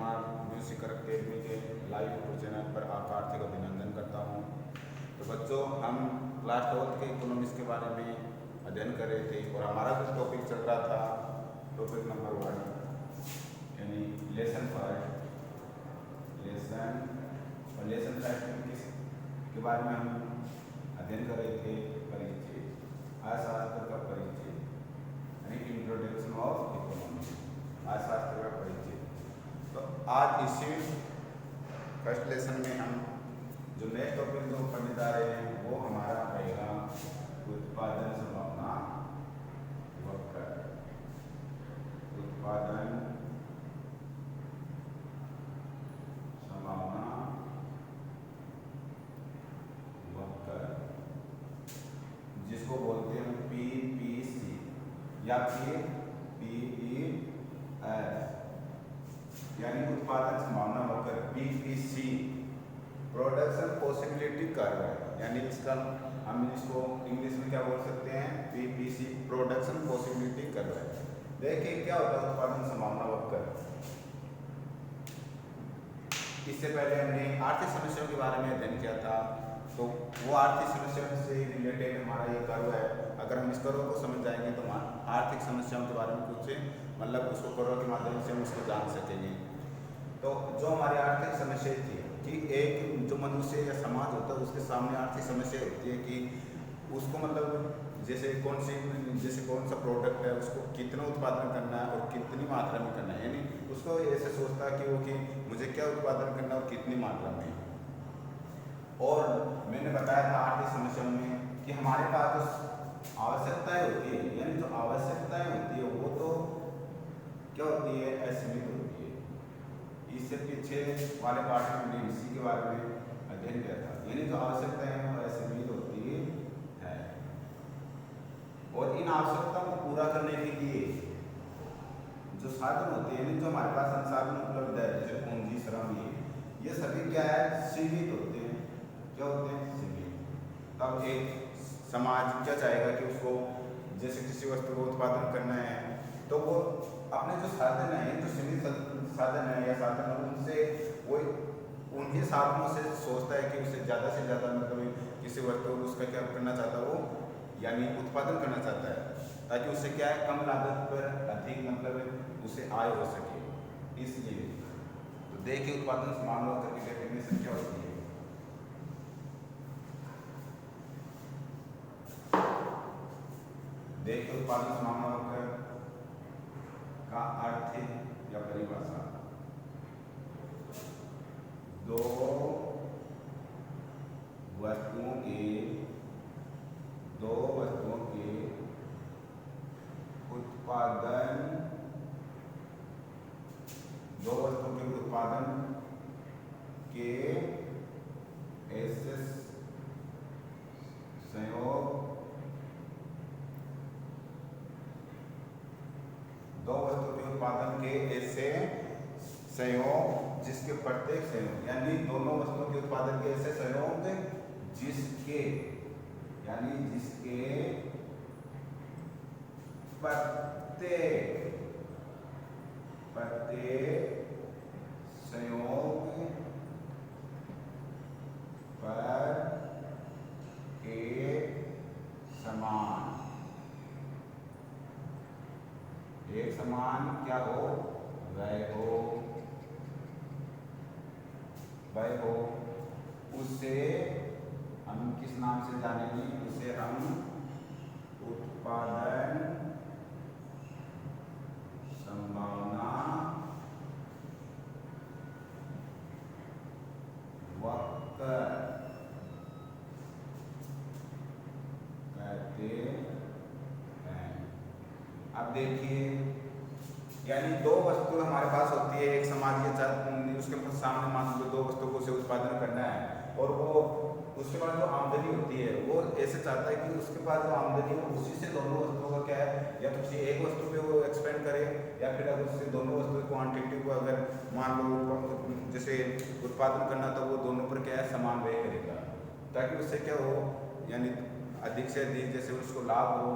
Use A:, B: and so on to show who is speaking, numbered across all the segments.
A: Kumar music academy के live YouTube channel पर आपका हार्दिक अभिनंदन करता हूं। तो बच्चों, हम क्लास 12 के इकोनॉमिक्स के बारे में अध्ययन कर रहे थे और हमारा जो टॉपिक चल रहा था टॉपिक नंबर 1 यानी लेसन 5 में किस के बारे में हम अध्ययन कर रहे थे? परिचय, अर्थशास्त्र का परिचय यानी इंट्रोडक्शन ऑफ इकोनॉमिक्स, अर्थशास्त्र का परिचय। तो आज इसी फर्स्ट लेसन में हम जो नेक्स्ट टॉपिक जो पढ़ने जा रहे हैं वो हमारा रहेगा उत्पादन संभावना वक्र। उत्पादन संभावना वक्र, जिसको बोलते हैं पीपीसी या फिर पीईएस यानी उत्पादन संभावना वक्र। पीपीसी प्रोडक्शन पॉसिबिलिटी कर्व है, यानी इसका हम इसको इंग्लिश में क्या बोल सकते हैं? पीपीसी प्रोडक्शन पॉसिबिलिटी कर्व है। देखिए क्या होता है उत्पादन संभावना वक्र। इससे पहले हमने आर्थिक समस्याओं के बारे में अध्ययन किया था, तो वो आर्थिक समस्याओं से रिलेटेड हमारा ये कर्व है। अगर हम इस कर्व को समझ जाएंगे तो आर्थिक समस्याओं के बारे में कुछ मतलब उसको कर्व के माध्यम से हम उसको जान सकेंगे। तो जो हमारी आर्थिक समस्या थी कि एक जो मनुष्य या समाज होता है उसके सामने आर्थिक समस्या होती है कि उसको मतलब जैसे कौन सा प्रोडक्ट है उसको कितना उत्पादन करना है और कितनी मात्रा में करना है, यानी उसको ऐसे सोचता है कि मुझे क्या उत्पादन करना है और कितनी मात्रा में। और मैंने बताया था आर्थिक समस्याओं में कि हमारे पास जो आवश्यकताएं होती है, यानी जो आवश्यकताएं होती है वो तो क्या होती है? असीमित होती है। इससे पीछे वाले पाठ में हमने इसी के बारे में अध्ययन किया था, यानी जो आवश्यकताएं हैं वो असीमित होती है और इन आवश्यकताओं को पूरा करने के लिए जो साधन होते हैं, यानी जो हमारे पास संसाधन उपलब्ध है जैसे पूंजी, श्रम, ये सभी क्या है? सीमित होते हैं। क्या होते हैं? सीमित। तब एक समाज क्या चाहेगा कि उसको जैसे किसी वस्तु को उत्पादन करना है तो वो अपने जो साधन है, जो सीमित साधन है या साधन है उनसे वो उन्हीं साधनों से सोचता है कि उसे ज़्यादा से ज़्यादा मतलब किसी वस्तु को उसका क्या करना चाहता है वो, यानी उत्पादन करना चाहता है ताकि उससे क्या है? कम लागत पर अधिक मतलब उसे आय हो सके। इसलिए तो देखिए उत्पादन संभावना वक्र की डेफिनेशन क्या होती है। देखिए उत्पादन संभावना वक्र का अर्थ या परिभाषा, दो वस्तुओं के उत्पादन के ऐसे संयोग, दो वस्तुओं के उत्पादन के ऐसे संयोग जिसके प्रत्येक संयोग, यानी दोनों वस्तुओं के उत्पादन के ऐसे संयोग जिसके प्रत्येक संयोग पर एक समान क्या हो? वह हो उसे हम किस नाम से जानेंगे? उसे हम उत्पादन संभावना वक्र कहते हैं। अब देखिए, यानी दो वस्तु हमारे पास होती है, एक समाज के उसके सामने मान लो दो वस्तुओं को से उत्पादन करना है और वो उसके पास जो आमदनी होती है वो ऐसे चाहता है कि उसके पास जो आमदनी है उसी से दोनों वस्तुओं का क्या है, या तो किसी एक वस्तु पे वो एक्सपेंड करे या फिर अगर उससे दोनों वस्तु क्वांटिटी को अगर मान लो जैसे उत्पादन करना तो वो दोनों पर क्या है? समान व्यय करेगा ताकि उससे क्या हो, यानी अधिक से अधिक जैसे उसको लाभ हो।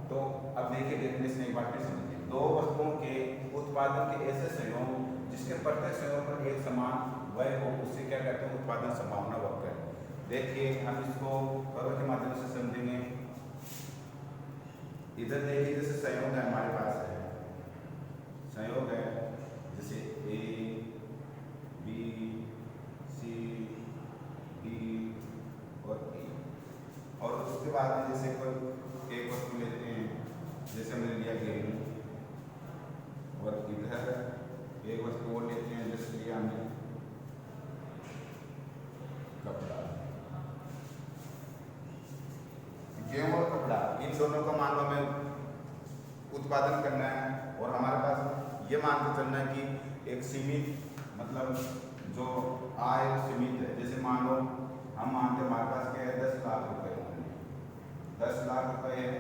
A: तो अब देखिए डेफिनेशन एक बार फिर समझिए, दो वस्तुओं के उत्पादन के ऐसे संयोग जिसके प्रत्येक संयोग पर एक समान व्यय हो उससे क्या कहते हैं, उत्पादन संभावना वक्र। देखिए हम इसको कर्व के माध्यम से समझेंगे। इधर देखिए जैसे संयोग है हमारे पास है, संयोग है जैसे ए बी सी डी और ई, और उसके बाद में जैसे कोई एक वस्तु लेते हैं, जैसे हमने लिया गेहूं, और इधर एक वस्तु और लेते हैं, जैसे लिया हमने कपड़ा। गेहूं और कपड़ा इन दोनों का मान लो हमें उत्पादन करना है, और हमारे पास ये मान के चलना है कि एक सीमित मतलब जो आय सीमित है। जैसे मान लो हम मानते हमारे पास क्या है 10 लाख रुपए, 10 लाख रुपए है,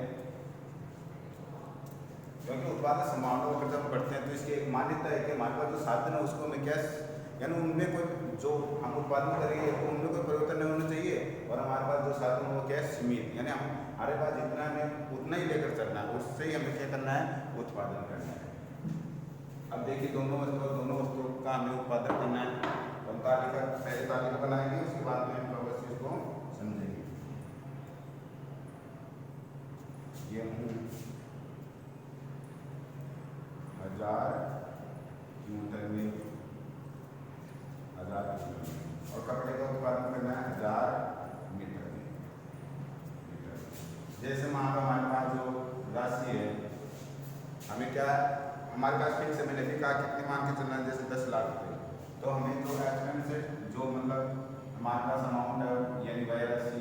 A: क्योंकि उत्पादन संभावना वक्र जब बढ़ते हैं तो इसकी एक मान्यता है कि हमारे पास जो साधन है उसको हमें क्या, यानी उनमें कोई जो हम उत्पादन करेंगे तो उनमें कोई परिवर्तन नहीं होना चाहिए, और हमारे पास जो साधन है वो क्या है सीमित, यानी हमारे पास जितना हमें उतना ही लेकर चलना है, उससे ही हमें क्या करना है, उत्पादन करना है। अब देखिए दोनों वस्तुओं का हमें उत्पादन करना है, तो हम तालिका पहले तालिका बनाएंगे, उसके बाद में हम लोग इसको समझेंगे। गेहूं 1000 क्विंटल में, 1000 क्विंटल, और कपड़े का उत्पादन करना है 1000 मीटर में। जैसे मान लो हमारे पास जो राशि है, हमें क्या हमारे पास फिक्स है, मैंने भी कहा कितनी मान के चलना है, जैसे 10 लाख रुपए, तो हमें जो एक्सपेंस जो मतलब हमारे पास अमाउंट है यानी वह राशि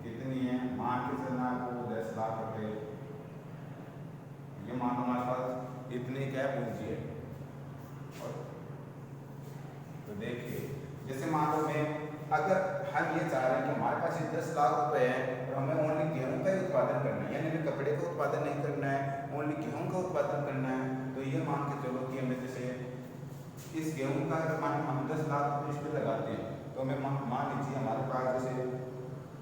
A: कितनी है, मान के चलना है वो 10 लाख रुपए। ये मान लो हमारे पास इतनी क्या पूंजी है, और तो देखिए जैसे मान लो मैं अगर हम ये चाह रहे हैं कि हमारे पास ये 10 लाख रुपए है और हमें ओनली गेहूं का ही उत्पादन करना है, यानी हमें कपड़े का उत्पादन नहीं करना है, ओनली गेहूं का उत्पादन करना है, तो ये मान के चलो कि हमें जैसे इस गेहूं का अगर मान हम 10 लाख रुपये इस पर लगाते हैं, तो हमें मान लीजिए हमारे पास जैसे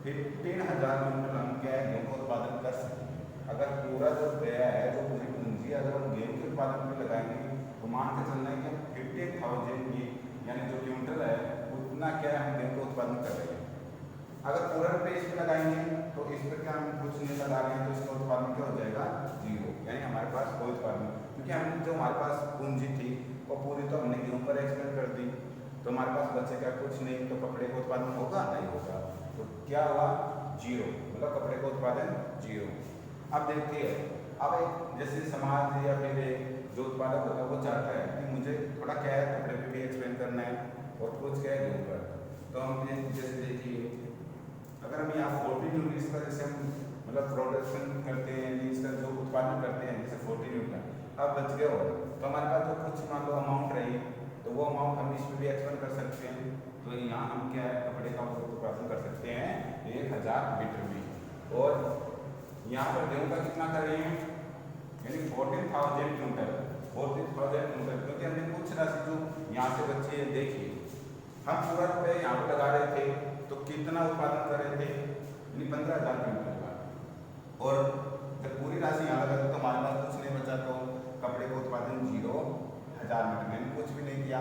A: 15,000 क्विंटल हम क्या है गेहूं का उत्पादन कर सकते हैं। अगर पूरा जो व्यय है, जो पूरी पूंजी अगर हम गेहूं के उत्पादन में लगाएंगे, तो मान के चलना है कि 15,000 यानी जो क्विंटल है उतना क्या है हम गेहूं का उत्पादन कर रहे हैं। अगर पूरा रुपये इस पर लगाएंगे तो इस पर क्या हम कुछ नहीं लगा रहे हैं, तो इसका उत्पादन क्या हो जाएगा, जीरो, यानी हमारे पास कोई उत्पादन, क्योंकि हम जो हमारे पास पूंजी थी वो पूरी तो हमने गेहूं पर एक्सपेंड कर दी, तो हमारे पास बचेगा कुछ नहीं, तो कपड़े का उत्पादन होगा नहीं होगा, तो क्या हुआ, जीरो, मतलब कपड़े का उत्पादन जीरो। अब देखिए अब एक जैसे समाज या फिर जो उत्पादक होता है वो चाहता है कि मुझे थोड़ा क्या है कपड़े पे भी एक्सपेंड करना है और कुछ क्या है गेहूं पर, तो हम जैसे देखिए अगर हम यहाँ 14 यूनिट इसका जैसे हम मतलब प्रोडक्शन करते हैं, इसका जो उत्पादन करते हैं जैसे 14 यूनिट, अब बच गया हो तो हमारे पास जो कुछ मान लो अमाउंट रही तो वो अमाउंट हम इस पर भी एक्सपेंड कर सकते हैं, तो यहाँ हम क्या है कपड़े का उत्पादन कर सकते हैं 1000 मीटर में, और यहाँ पर गेहूं का कितना कर रहे हैं यानी 14,000 क्विंटल, 14,000 क्विंटल, क्योंकि हमने कुछ राशि जो यहाँ से बची है, देखिए हम पूरा रुपये यहाँ पर लगा रहे थे तो कितना उत्पादन कर रहे थे यानी 15,000 क्विंटल का, और जब पूरी राशि यहाँ लगा तो हमारे पास कुछ नहीं बचा, तो कपड़े का उत्पादन 0,000 मीटर में कुछ भी नहीं किया,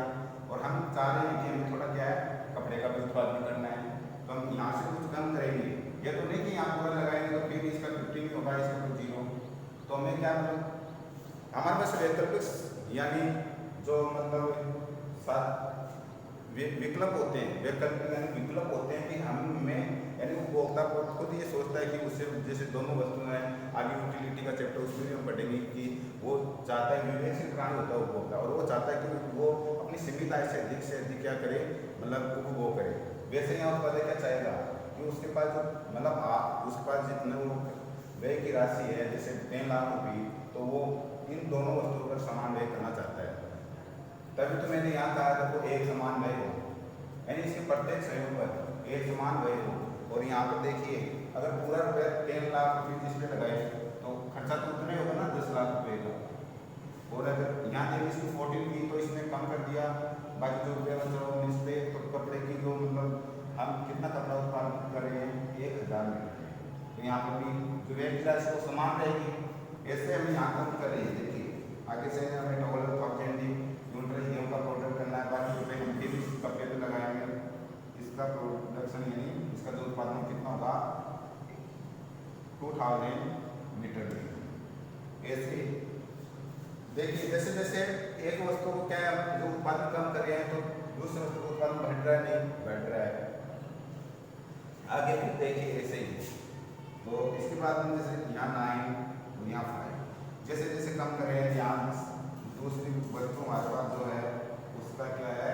A: और हम चाह रहे हैं कि हमें थोड़ा क्या है कपड़े का भी उत्पादन करना है, तो हम यहाँ से कुछ कम करेंगे, ये तो नहीं कि यहाँ पूरा लगाएंगे तो फिर इसका 15 नहीं होगा, इसका तो 0, तो हमें क्या मतलब हमारे पास वैकल्पिक यानी जो मतलब विकल्प होते हैं, वैकल्पिक यानी विकल्प होते हैं कि हमें यानी उपभोक्ता खुद ये सोचता है कि उससे जैसे दोनों वस्तुएं हैं, आगे यूटिलिटी का चैप्टर उसमें भी हम पढ़ेंगे कि वो चाहता है विवेकशील प्राणी होता है उपभोक्ता, और वो चाहता है कि वो अपनी सीमित आय से अधिक क्या करे मतलब उपभोग करे। वैसे यहाँ उत्पादक क्या चाहेगा कि उसके पास जो मतलब उसके पास जितने वो व्यय की राशि है जैसे 3 लाख रुपये, तो वो इन दोनों वस्तुओं पर समान व्यय करना चाहता है, तभी तो मैंने यहाँ कहा था वो एक समान व्यय हो, यानी इसके प्रत्येक संयोग पर एक समान व्यय हो, और यहाँ पर देखिए अगर पूरा रुपये 3 लाख रुपये जिस पे लगाए तो खर्चा तो उतना ही होगा ना 10 लाख रुपये का, और अगर यहाँ देखिए इसकी 14 की तो इसने कम कर दिया, बाकी जो रुपये बचा वो इस पे, तो कपड़े की जो मतलब हम कितना कपड़ा उत्पादन कर रहे हैं 1000 मीटर, तो यहाँ पर भी जो व्यय की राशि वो समान रहेगी, ऐसे हम यहाँ कम कर रहे हैं। देखिए आगे से हमें 12,000 क्विंटल गेहूं का देखिए जैसे जैसे एक वस्तु को क्या है जो उत्पादन कम कर रहे हैं तो दूसरे वस्तु का उत्पादन बढ़ रहा है, नहीं बढ़ रहा है। आगे फिर देखिए ऐसे ही, तो इसके बाद हम जैसे यहाँ 9 और यहाँ 5 जैसे जैसे कम कर रहे हैं, यहाँ दूसरी वस्तु हमारे पास जो है उसका क्या है,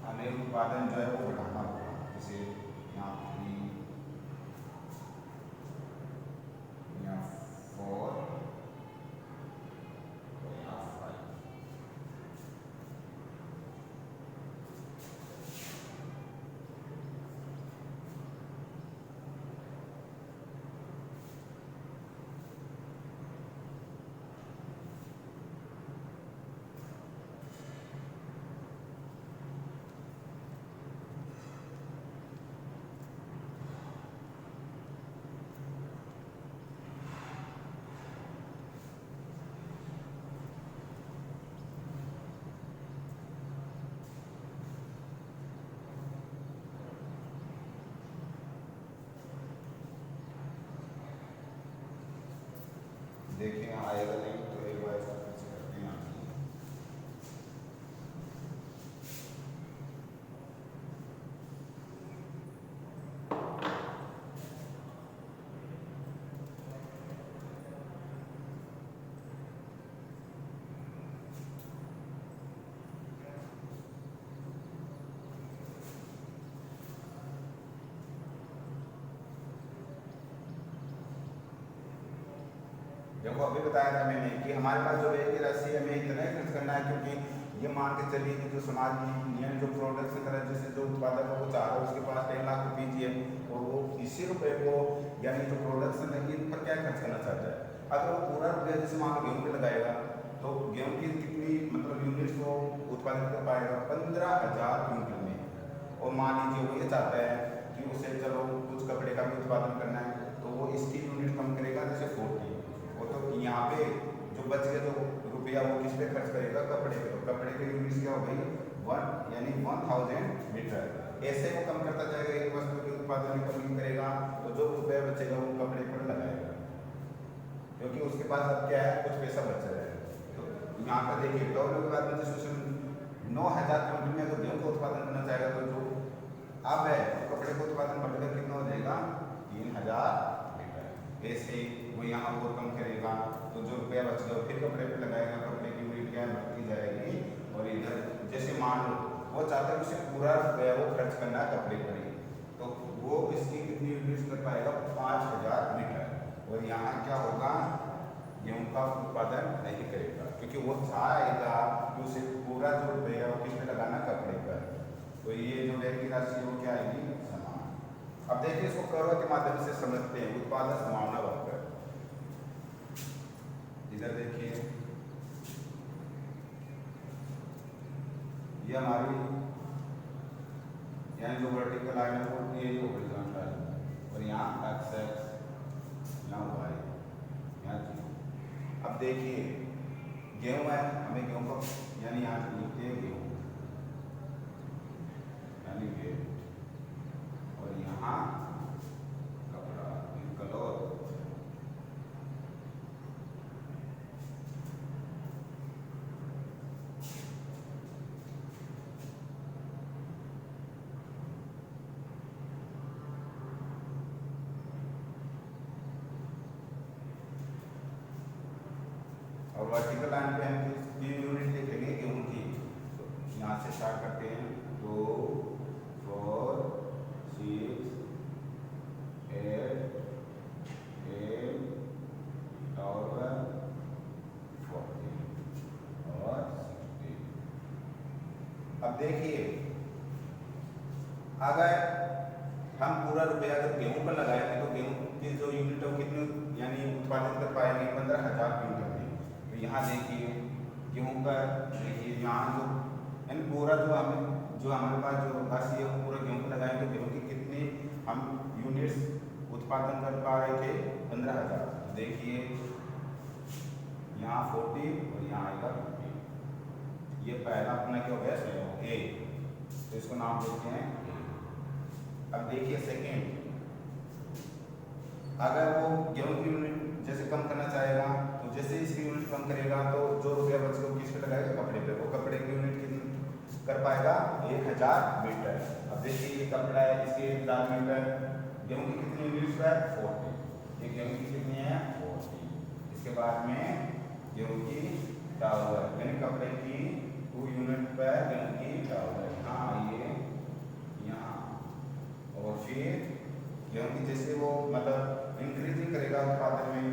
A: हमें उत्पादन जो है वो बढ़ाना होगा। जैसे यहाँ 3, यहाँ 4 और यहाँ 5। देखिए आएगा नहीं तो एक बार ऐसा कुछ करते हैं। देखो अभी बताया था मैंने कि हमारे पास जो व्यय की राशि है हमें इतना ही खर्च करना है, क्योंकि ये मान के चलिए कि जो समाज नियम जो प्रोडक्शन कर रहा है, जैसे जो उत्पादक है वो चाह रहा है उसके पास 10 लाख रुपये चाहिए और वो इसी रुपये को यानी जो प्रोडक्शन है इन पर क्या खर्च करना चाहता है। अगर वो पूरा रुपया जैसे मान लो गेहूँ पे लगाएगा तो गेहूँ की कितनी मतलब यूनिट्स वो उत्पादित कर पाएगा, 15,000 क्विंटल में। और मान लीजिए वो ये चाहता है कि उसे चलो कुछ कपड़े का भी उत्पादन करना है तो वो इसकी यूनिट कम करेगा, जैसे 40। वो तो यहाँ पे जो बच गया जो रुपया वो किस पे खर्च करेगा, कपड़े पे। तो कपड़े की यूनिट्स क्या हो गई 1 यानी 1000 मीटर। ऐसे वो कम करता जाएगा, एक वस्तु के उत्पादन में कमी करेगा तो जो रुपया बचेगा वो कपड़े पर लगाएगा, क्योंकि उसके पास अब क्या है कुछ पैसा बच रहा है। तो यहाँ पर देखिए डॉलर के बाद में जैसे 9,000 क्विंटल में अगर गेहूँ का उत्पादन करना चाहेगा तो जो अब है तो कपड़े का उत्पादन बढ़कर कितना हो जाएगा 3,000 मीटर। ऐसे वो यहाँ और कम करेगा तो जो रुपया बच गया फिर कपड़े पे लगाएगा, कपड़े की यूनिट क्या बढ़ती जाएगी। और इधर जैसे मान लो वो चाहता है उसे पूरा रुपया वो खर्च करना है कपड़े पर ही, तो वो इसकी कितनी यूनिट कर पाएगा 5,000 मीटर। और यहाँ क्या होगा गेहूँ का उत्पादन नहीं करेगा, क्योंकि वो चाहेगा कि उसे पूरा जो रुपया वो किस पे लगाना कपड़े पर। तो ये जो व्यय की राशि है वो क्या आएगी समान। अब देखिए इसको कर्व के माध्यम से समझते हैं, उत्पादन संभावना वक्र। इधर देखिए ये हमारी यानी जो वर्टिकल लाइन है वो ये जो हॉरिजॉन्टल, और यहाँ x, यहाँ y, यहाँ g। अब देखिए गेहूं है, हमें गेहूं को यानी यहाँ लिखते हैं गेहूं यानी वेट, और यहाँ कपड़ा क्लॉथ। और वर्टिकल लाइन पे हम तीन यूनिट लिखेंगे गेहूं की, तो यहाँ से स्टार्ट करते हैं 2, 4, 6, 8, 10, 12, 14 और 16। अब देखिए अगर हम पूरा रुपया अगर गेहूं पर लगाएंगे तो गेहूं की जो यूनिट है कितनी यानी उत्पादित कर पाएंगे 15,000 क्विंटल में। तो यहाँ देखिए गेहूं का देखिए यहाँ जो यानी पूरा जो हमारे पास जो राशि है वो पूरा गेहूं पर लगाएंगे तो गेहूं की कितनी हम यूनिट्स उत्पादन कर पा रहे थे 15,000। देखिए यहाँ 40 और यहाँ आएगा 50। ये पहला अपना क्या हो गया सहयोग ए, तो इसको नाम देते हैं ए। अब देखिए सेकेंड, अगर वो गेहूं की यूनिट जैसे कम करना चाहेगा तो जैसे इसकी यूनिट कम करेगा तो जो रुपया बचेगा वो किस पे लगाएगा, कपड़े पे। वो कपड़े की यूनिट कितनी कर पाएगा, 1000 मीटर। अब देखिए ये कपड़ा है, इसके 1000 मीटर। गेहूं की कितनी यूनिट्स है, 40। ये गेहूं की कितनी है, 40। इसके बाद में गेहूं की टावर यानी कपड़े की 2 यूनिट पर गेहूं की टावर यहाँ आइए यहाँ। और फिर गेहूं की जैसे वो मतलब इंक्रीजिंग करेगा उत्पादन में,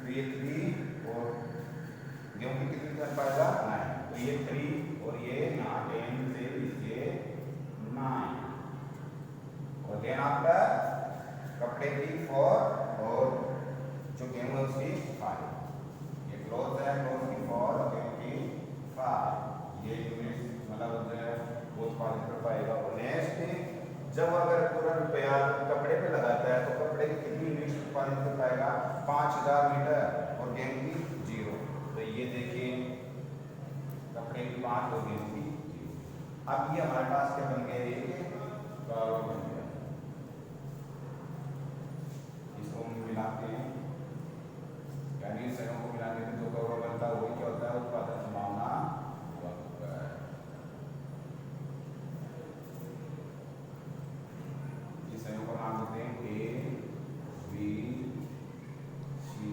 A: तो ये 3 और गेहूं की कितनी कर पाएगा, 9। तो ये 3 और ये यहाँ 10 से ये 9। और देन आफ्टर कपड़े की 4 और जो गेहूं है उसकी 5। ये क्लोथ है, क्लोथ की 4 और गेहूं की 5। ये यूनिट मतलब जो है वो उत्पादन कर पाएगा। और नेक्स्ट जब अगर पूरा रुपया कपड़े पे लगाता है तो कपड़े की कितनी यूनिट उत्पादन कर पाएगा, 5000 मीटर और गेहूं की 0। तो ये देखिए कपड़े की 5 और गेहूं की 0। अब ये हमारे पास क्या बन गया, एक करो बन गया। इसको हम मिलाते हैं यानी संयों को मिलाने में जो करो बनता है वही क्या होता है, उत्पादन संभावना वक्र। इस संयोग का नाम देते हैं A B C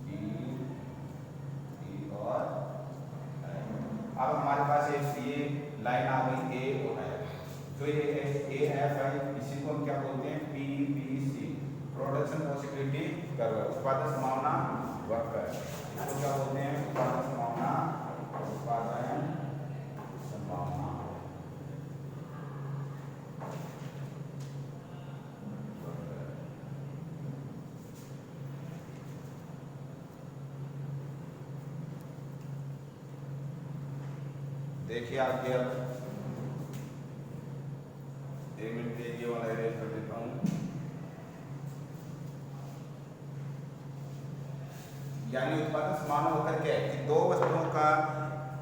A: D E और अब हमारे पास ये लाइन आ गई ए और एफ। जो ये ए एफ है इसी को हम क्या बोलते हैं, P B C, production possibility curve, उत्पादन संभावना वक्र। इसको क्या बोलते हैं, उत्पादन संभावना, उत्पादन संभावना। देखिए आगे अब 1 मिनट के ये वाला इरेज कर देता हूँ। यानी उत्पादन समान होकर क्या है कि 2 वस्तुओं का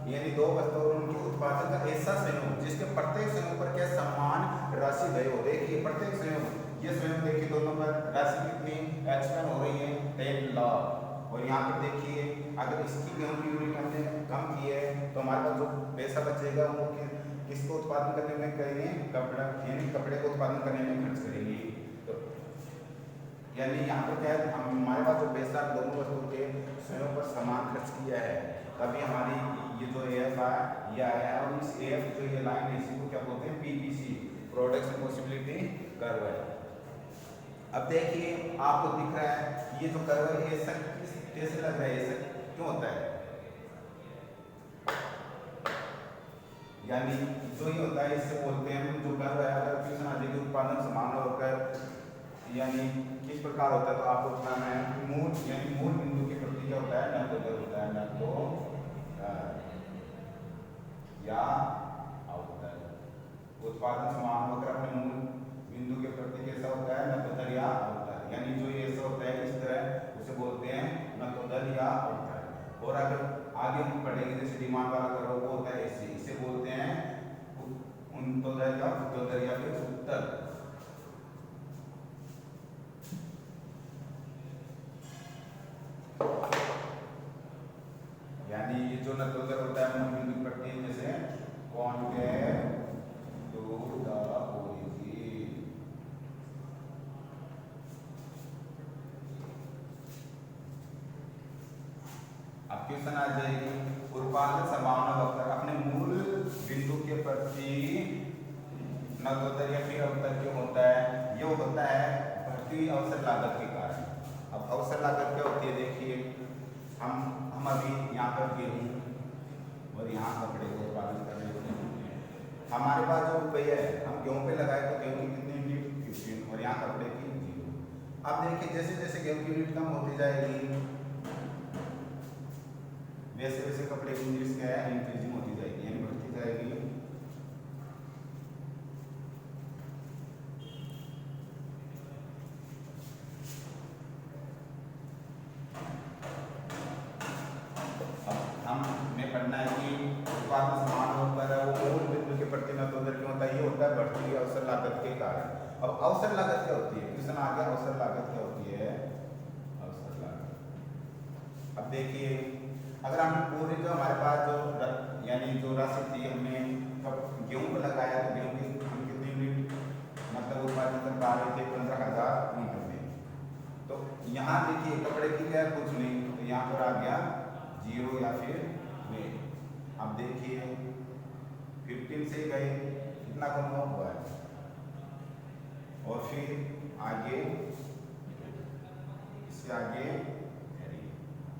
A: यानी 2 वस्तुओं उनके उत्पादन का ऐसा संयोग जिसके प्रत्येक संयोग पर क्या समान राशि व्यय हो। देखिए प्रत्येक संयोग, ये संयोग देखिए दोनों पर राशि कितनी एक्सपेंड हो रही है, 10 लाख। और यहाँ पर देखिए अगर इसकी गेहूं की यूनिट हमने कम की है तो हमारे पास जो पैसा बचेगा वो किसको उत्पादन करने में करेंगे, कपड़ा यानी कपड़े को उत्पादन करने में खर्च करेंगे। तो यानी यहाँ पर क्या है, हमारे पास जो पैसा दोनों वस्तुओं के स्वयं पर समान खर्च किया है, तभी हमारी ये जो एफ है ये आया है। और इस एफ जो ये लाइन है इसी को क्या बोलते हैं, पीबीसी, प्रोडक्शन पॉसिबिलिटी कर्व है। अब देखिए आपको दिख रहा है ये जो कर्व है ये कैसे लग रहा है, ऐसा क्यों होता है, यानी जो ये होता है इससे बोलते हैं जो कर्व है। अगर क्वेश्चन आ जाएगी उत्पादन समान होकर यानी किस प्रकार होता है तो आपको बताना है मूल यानी मूल बिंदु के प्रति क्या होता है, नक्कोदर होता है, नक्कोदर या अवतल। उत्पादन समान होकर अपने मूल बिंदु के प्रति कैसा होता है, नक्कोदर या अवतल। यानी जो ये ऐसा होता है इस तरह उसे बोलते हैं नक्कोदर या अवतल। और अगर आगे हम पढ़ेंगे जैसे डिमांड वाला करो वो होता है ऐसे, इसे बोलते हैं उन्तोदर या उत्तोदर या फिर उत्तल। यानी ये जो नक्कोदर होता है मूल बिंदु प्रति जैसे कॉन्केव टू द ओरिजिन। अब क्वेश्चन आ जाएगी उत्पादन संभावना वक्र अपने मूल बिंदु के प्रति नक्कोदर या फिर अवतल क्यों होता है, ये होता है बढ़ती अवसर लागत के कारण। अब अवसर लागत क्या होती है, देखिए हम अभी यहाँ पर गेहूँ और यहाँ कपड़े को उत्पादन कर रहे हैं। हमारे पास जो रुपये है हम गेहूँ पे लगाए तो गेहूँ की कितनी यूनिट, 15 और यहाँ कपड़े की 0। अब देखिए जैसे जैसे गेहूँ की यूनिट कम होती जाएगी वैसे वैसे कपड़े की यूनिट्स क्या है, इंक्रीजिंग होती जाएगी यानी बढ़ती जाएगी। हमें पढ़ना है कि उत्पादन समान होकर वो मूल बिंदु के प्रति नक्कोदर क्यों होता है, ये होता है बढ़ती अवसर लागत के कारण। अब अवसर लागत क्या होती है, क्वेश्चन आ गया अवसर लागत क्या होती है। अवसर लागत देखिए अगर हम पूरी जो हमारे पास जो यानी जो राशि थी हमने गेहूं को लगाया तो गेहूं की हम कितनी यूनिट मतलब उत्पादन कर पा रहे थे 15,000 यूनिट में। तो यहाँ देखिए कपड़े की क्या कुछ नहीं, तो यहाँ पर आ गया 0 या फिर नहीं। अब देखिए 15 से गए कितना कम हुआ है और फिर आगे इससे आगे 3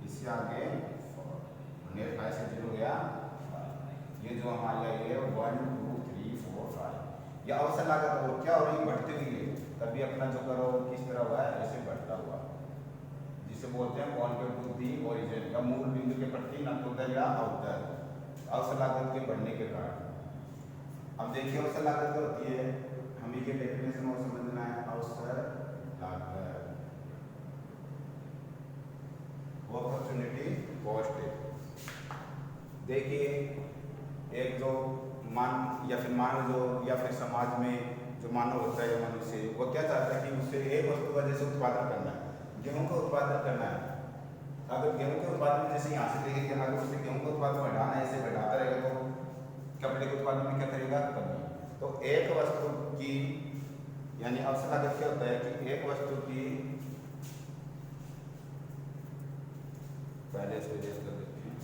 A: इससे आगे 4 5 से 0 गया। ये जो हमारे ये 1 2 3 4 5 ये अवसर लागत और क्या हो रही बढ़ती हुई है, तभी अपना जो करो किस तरह हुआ है ऐसे बढ़ता हुआ, जिसे बोलते हैं कॉन्वेट टू दी ओरिजिन का मूल बिंदु के प्रति नतोदर या अवतर अवसर लागत के बढ़ने के कारण। अब देखिए अवसर लागत क्या होती है, हमें ये डेफिनेशन और समझना है। अवसर लागत वो अपॉर्चुनिटी कॉस्ट है। देखिए एक जो मान या फिर मानव जो या फिर समाज में जो मानव होता है मनुष्य वो क्या चाहता है कि उससे एक वस्तु का जैसे उत्पादन करना है, गेहूं का उत्पादन करना है। अगर गेहूं के उत्पादन में जैसे यहाँ से देखिए अगर उससे गेहूं का उत्पादन बढ़ाना है, ऐसे बढ़ाता रहेगा तो कपड़े के उत्पादन में क्या करेगा कमी। तो एक वस्तु की यानी अवसर लागत क्या होता है कि एक वस्तु की पहले इसको कर देते हैं।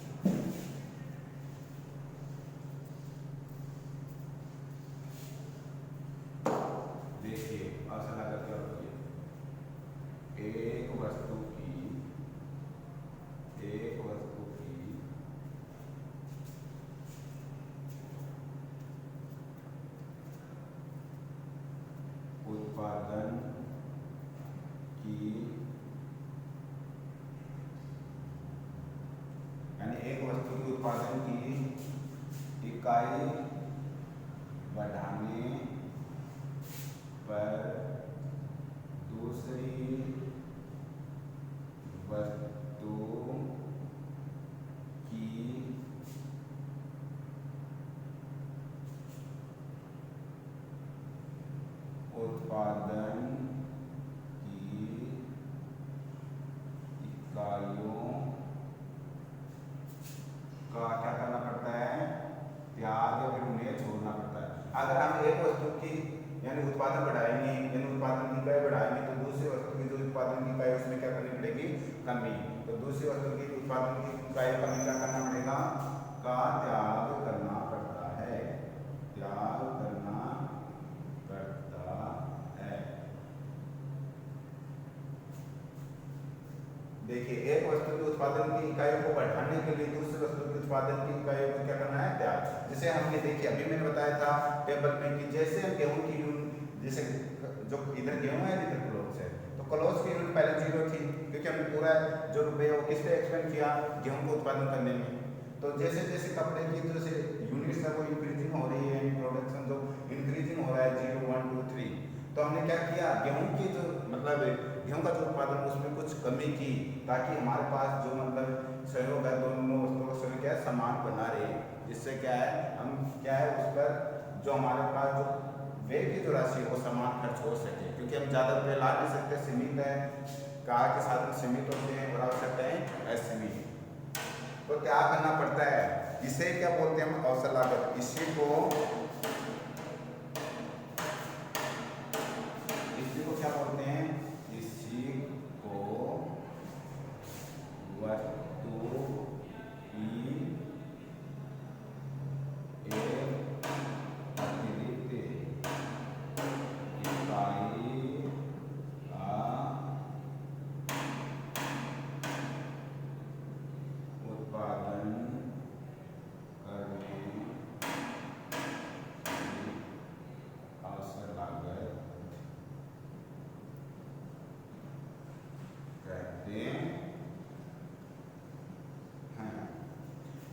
A: देखिए अवसर लागत क्या होती है, एक वस्तु की उत्पादन की यानी एक वस्तु की उत्पादन की इकाई बढ़ाने पर दूसरी वस्तु की उत्पादन की इकाइयों का क्या करना पड़ता है, त्याग या फिर उन्हें छोड़ना पड़ता है। अगर हम एक वस्तु की यानी उत्पादन बढ़ाएंगे यानी उत्पादन की इकाई बढ़ाएंगे तो दूसरी वस्तु की जो उत्पादन की इकाई उसमें क्या करनी पड़ेगी कमी। तो दूसरी वस्तु की उत्पादन की इकाई कमी क्या करना पड़ेगा का त्याग करना पड़ता है, त्याग करना पड़ता है। देखिए एक वस्तु के उत्पादन की इकाइयों को बढ़ाने के लिए दूसरी वस्तु के उत्पादन की इकाइयों को क्या करना है त्याग। जैसे हमने देखिए अभी मैंने बताया था टेबल में कि जैसे हम गेहूं की जैसे जो इधर गेहूं है इधर क्लोज है तो क्लोज की यूनिट पहले 0 थी क्योंकि हमने पूरा जो रुपये वो किस पे एक्सपेंड किया गेहूं को उत्पादन करने में। तो जैसे जैसे कपड़े की जैसे यूनिट्स है वो इंक्रीजिंग हो रही है, प्रोडक्शन जो इंक्रीजिंग हो रहा है 0 1 2 3, तो हमने क्या किया गेहूं की जो मतलब गेहूं का जो उत्पादन उसमें कुछ कमी की ताकि हमारे पास जो मतलब सहयोग है दोनों वस्तुओं का सहयोग क्या है समान बना रहे, जिससे क्या है हम क्या है उस पर जो हमारे पास जो व्यय की जो राशि है वो समान खर्च हो सके, क्योंकि हम ज़्यादा रुपये ला नहीं सकते, सीमित है, कार के साधन सीमित होते हैं और आवश्यकताएं असीमित, तो क्या करना पड़ता है, इसे क्या बोलते हैं हम अवसर लागत। इसी को क्या बोलते हैं, इसी को वस्तु की एक अतिरिक्त इकाई का उत्पादन करने की अवसर लागत कहते हैं।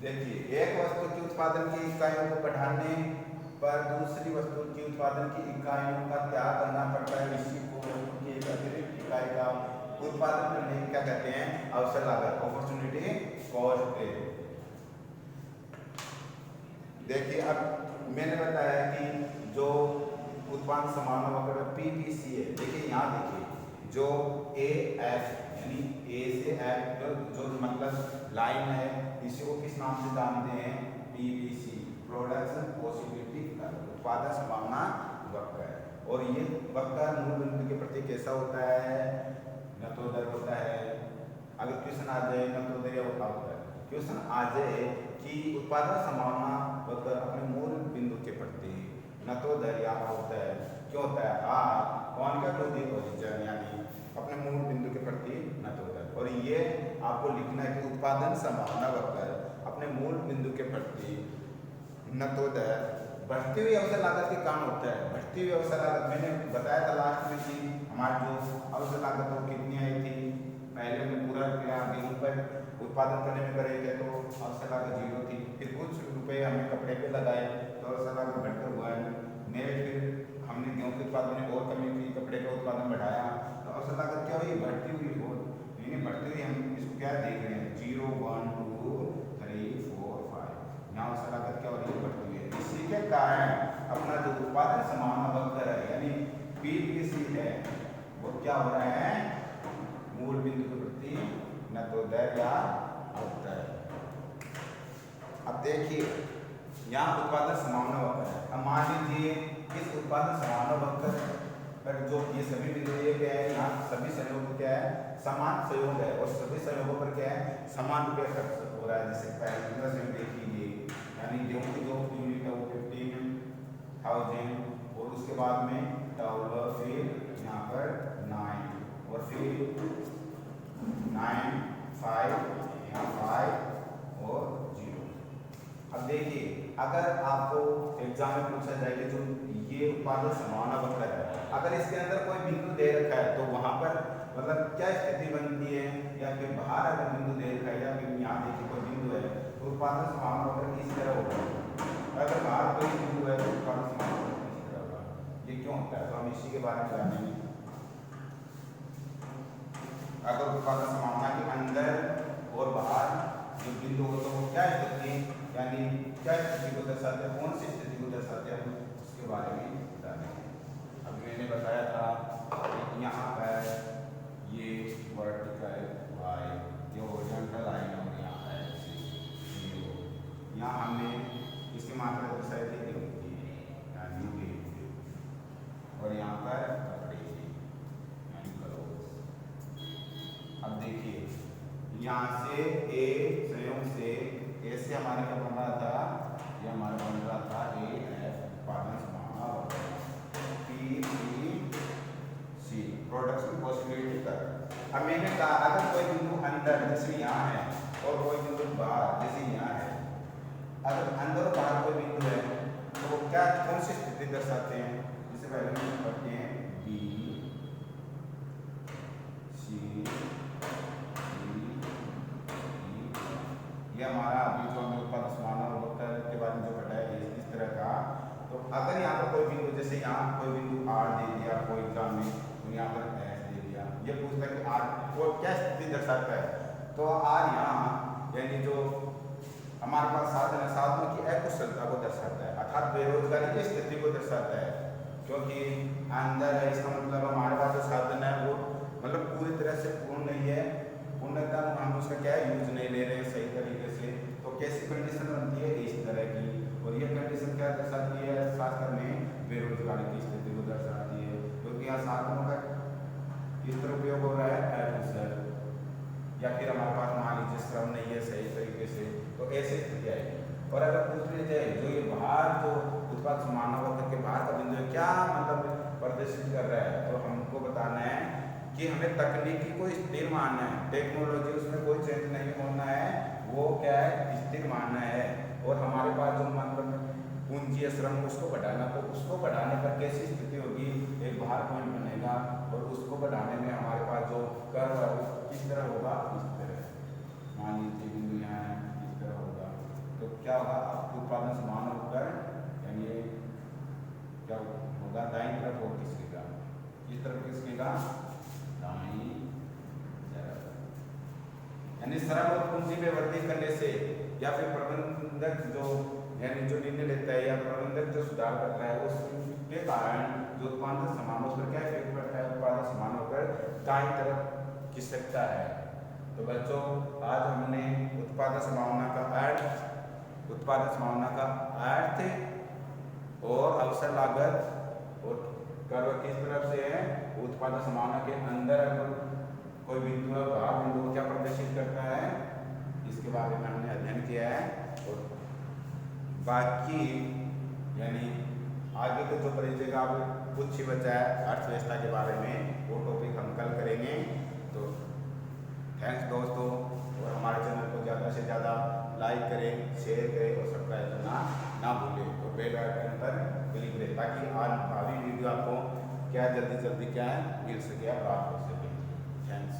A: देखिए एक वस्तु की उत्पादन की इकाइयों को बढ़ाने पर दूसरी वस्तु की उत्पादन की इकाइयों का त्याग करना पड़ता है, इसी को वस्तु की एक अतिरिक्त इकाई का उत्पादन करने की क्या कहते हैं अवसर लागत, अपॉर्चुनिटी कॉस्ट। देखिए अब मैंने बताया कि जो उत्पादन समानों अगर PPC है, देखिए यहाँ देखिए जो AF यानी ए से एफ जो मतलब लाइन है इसी को किस नाम से जानते हैं, पीबीसी, प्रोडक्शन पॉसिबिलिटी कर्व, उत्पादन संभावना वक्र। और ये वक्र मूल बिंदु के प्रति कैसा होता है, नतोदर होता है। अगर क्वेश्चन आ जाए नतोदर या उत्पादन, क्वेश्चन आ जाए कि उत्पादन संभावना वक्र अपने मूल बिंदु के प्रति नतोदर या होता है, क्यों होता है, are concave to the origin, यानी अपने मूल बिंदु के प्रति नतोदर। और ये आपको लिखना है कि उत्पादन संभावना वक्र अपने मूल बिंदु के प्रति नतोदर बढ़ती हुई अवसर लागत के कारण होता है। बढ़ती हुई अवसर लागत मैंने बताया था लास्ट में कि हमारी जो अवसर लागत वो कितनी आई थी, पहले हमने पूरा गेहूं पर उत्पादन करने में करे थे तो अवसर लागत 0 थी, फिर कुछ रुपए हमने कपड़े पे लगाए तो अवसर लागत बढ़कर हुआ है। फिर हमने गेहूं के उत्पादन में और कमी की, कपड़े का उत्पादन बढ़ाया तो अवसर लागत क्या हुई, बढ़ती हुई हो, यानी बढ़ती हुई। हम इसको क्या देख रहे हैं, 0 1 2 3 4 5, यहाँ अवसर लागत क्या हो रही है, बढ़ती हुई है। इसी के कारण अपना जो उत्पादन संभावना वक्र है यानी पीबीसी है वो क्या हो रहा है, मूल बिंदु के प्रति नतोदर या अवतर। अब देखिए यहाँ उत्पादन संभावना वक्र है। अब मान लीजिए इस उत्पादन संभावना वक्र पर जो ये सभी बिंदु ये क्या है, यहाँ सभी संयोग क्या है, समान संयोग है और सभी संयोगों पर क्या है, समान रुपये खर्च हो रहा है। जैसे पहले संयोग देखिए यानी गेहूं की जो यूनिट है वो 15,000 और उसके बाद में डॉलर, फिर यहाँ पर 9 और फिर 9 5 यहाँ 5 और 0। अब देखिए अगर आपको एग्जाम में पूछा जाए कि जो ये उत्पादन संभावना वक्र है, अगर इसके अंदर कोई बिंदु दे रखा है तो वहां पर मतलब क्या स्थिति बनती है, या फिर बाहर अगर बिंदु दे रखा है या फिर यहाँ देखिए कोई बिंदु है तो उत्पादन संभावना वक्र इस तरह होगा। अगर बाहर कोई बिंदु है तो उत्पादन संभावना वक्र इस तरह होगा। ये क्यों होता है, तो हम इसी के बारे में जानेंगे। अगर उत्पादन संभावना के अंदर और बाहर जो बिंदु हो तो वो क्या स्थिति, यानी क्या स्थिति को दर्शाते हैं, कौन सी स्थिति को दर्शाते हैं, हम उसके बारे में जानेंगे। अभी मैंने बताया था यहाँ पर ये वर्टिकल वाई, ये हॉरिजॉन्टल लाइन और यहाँ है जीरो, यहाँ हमने इसकी मात्रा दर्शाई थी गेहूं की, यानी और यहाँ पर कपड़े की यानी क्लोथ्स। अब देखिए यहाँ से ए संयोग से ए से हमारे क्या बन रहा था, ये हमारा बन रहा था ए एफ उत्पादन संभावना वक्र, P B C production possibility curve. अब मैंने कहा अगर कोई बिंदु अंदर जैसे यहाँ है और कोई बिंदु बाहर जैसे यहाँ है, अगर अंदर और बाहर कोई बिंदु है तो क्या कौन सी स्थिति दर्शाते हैं, जिससे पहले हम पढ़ते हैं बी सी, ये हमारा अभी जो हमने उत्पादन संभावना वक्र के बारे में जो पढ़ा है इस तरह का। तो अगर यहाँ पर कोई बिंदु जैसे यहाँ कोई बिंदु आर दे दिया कोई एग्जाम में, तो यहाँ पर एस दे दिया, ये पूछता है कि आर को क्या स्थिति दर्शाता है, तो आर यहाँ यानी जो हमारे पास साधन है, साधनों की अकुशलता को दर्शाता है, अर्थात बेरोजगारी की स्थिति को दर्शाता है। क्योंकि अंदर है इसका मतलब हमारे पास जो साधन है वो मतलब पूरी तरह से पूर्ण नहीं है, पूर्णतः हम उसका क्या है यूज नहीं ले रहे हैं सही तरीके से, तो कैसी कंडीशन बनती है इस तरह की। और ये कंडीशन क्या दर्शाती है, शास्त्र में बेरोजगारी की स्थिति को दर्शाती है, क्योंकि यहाँ साधनों का किस तरह उपयोग हो रहा है अकुशल, या फिर हमारे पास मान लीजिए श्रम नहीं है सही तरीके से, तो ऐसी स्थिति आएगी। और अगर पूछ लिया जाए जो ये बाहर जो उत्पाद संभावना वक्र के बाहर का बिंदु है क्या मतलब प्रदर्शित कर रहा है, तो हमको बताना है कि हमें तकनीकी को स्थिर मानना है, टेक्नोलॉजी उसमें कोई चेंज नहीं होना है, वो क्या है स्थिर मानना है। और हमारे पास जो मतलब पूंजी श्रम उसको बढ़ाना, तो उसको बढ़ाने पर कैसी स्थिति होगी, एक बाहर पॉइंट बनेगा और उसको बढ़ाने में हमारे पास जो कर्व है वो किस तरह होगा, इस तरह मान लीजिए बिंदु यहाँ है इस तरह होगा, तो क्या होगा आपको उत्पादन समान होकर यानी क्या होगा दाईं तरफ और खिसकेगा, किस तरफ खिसकेगा, दाईं तरफ। यानी श्रम और पूंजी में वृद्धि करने से या फिर प्रबंधक जो यानी जो निर्णय लेता है या प्रबंधक जो सुधार करता है उसके कारण जो उत्पादन समान पर क्या इफेक्ट पड़ता है, उत्पादन समान होकर दाईं तरफ खींच सकता है। तो बच्चों आज हमने उत्पादन संभावना का अर्थ और अवसर लागत और कर्व किस तरफ से है, उत्पादन संभावना के अंदर कोई बिंदु है, बाहर बिंदु को क्या प्रदर्शित करता है, इसके बारे में हमने अध्ययन किया है। और बाकी यानी आगे का जो परिचय का कुछ ही बचा है अर्थव्यवस्था के बारे में, वो टॉपिक हम कल करेंगे। तो थैंक्स दोस्तों, और हमारे चैनल को ज़्यादा से ज़्यादा लाइक करें, शेयर करें और सब्सक्राइब करना ना भूलें और बेल आइकन पर क्लिक करें ताकि आज भावी वीडियो आपको क्या जल्दी क्या है मिल सके या प्राप्त हो सके। थैंक्स।